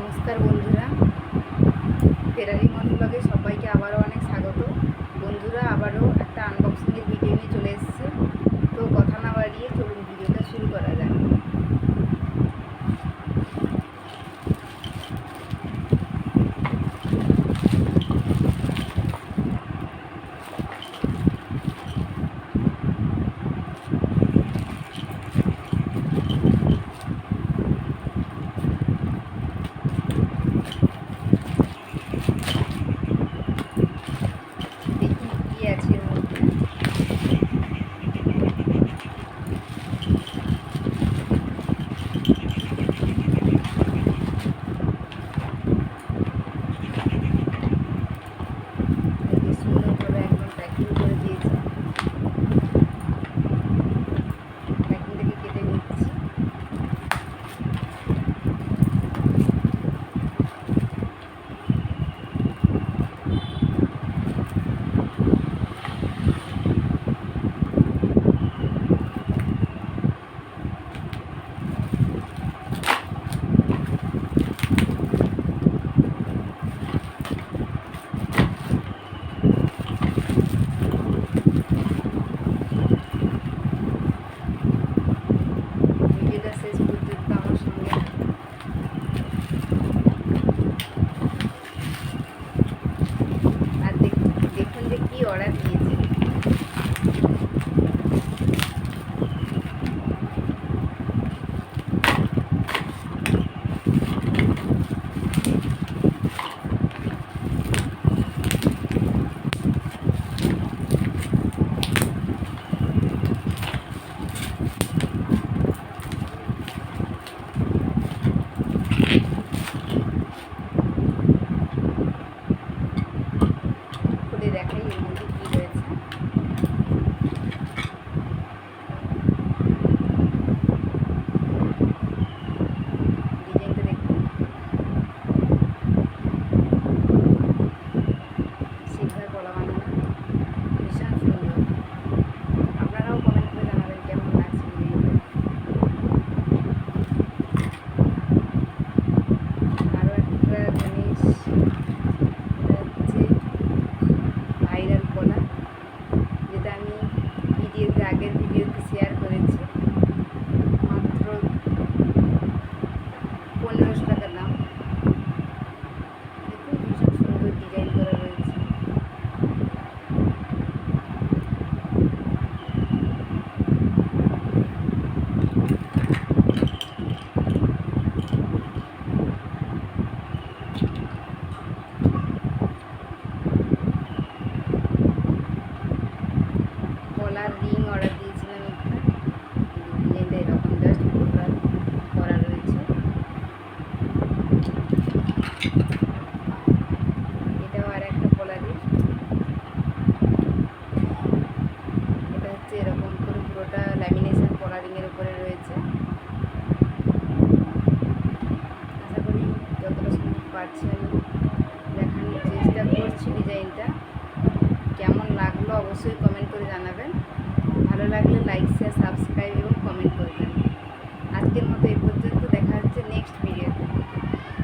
নমস্কার বন্ধুরা, ফেরারি মন ব্লগে সবাইকে আবারও অনেক স্বাগত। বন্ধুরা, আবারও একটা আনবক্সিংয়ের ভিডিও নিয়ে চলে এসেছে। তো কথা না বাড়িয়ে চলুন ভিডিওটা শুরু করা যাক। দেখি কী আছে এর মধ্যে। দেখি সুন্দরভাবে একদম প্যাকিং করে দিয়েছে। প্যাকিং থেকে কেটে নিচ্ছি। ভিডিওটা শেষ পর্যন্ত আমার সঙ্গে থাকুন। আর দেখুন যে কী অর্ডার দিয়েছে। খুলে দেখাই এর মধ্যে কী রয়েছে। ডিজাইনটা দেখুন, সিলভার গলা বানানো, ভীষণ সুন্দর। আপনারাও কমেন্ট করে জানাবেন কেমন লাগছে ডিজাইনটা। আরও একটা জিনিস, এটা হচ্ছে ভাইরাল কলা, যেটা আমি আগের ভিডিওতে শেয়ার করেছি। মাত্র 1500 টাকা দাম। দেখুন ভীষণ সুন্দর ডিজাইন করা রয়েছে। কলার রিং অর্ডার দিয়েছিলাম একটা, ডিজাইনটা এরকম জাস্ট গোল্ডার করা রয়েছে। এটাও আর একটা কলারই। এটা হচ্ছে এরকম করে পুরোটা ল্যামিনেশন কলারিংয়ের উপরে রয়েছে। আশা করি যতটা সম্ভব পারছি আমি দেখানোর চেষ্টা করছি ডিজাইনটা। কেমন লাগলো অবশ্যই কমেন্ট করে জানাবেন। ভালো লাগলে লাইক, শেয়ার, সাবস্ক্রাইব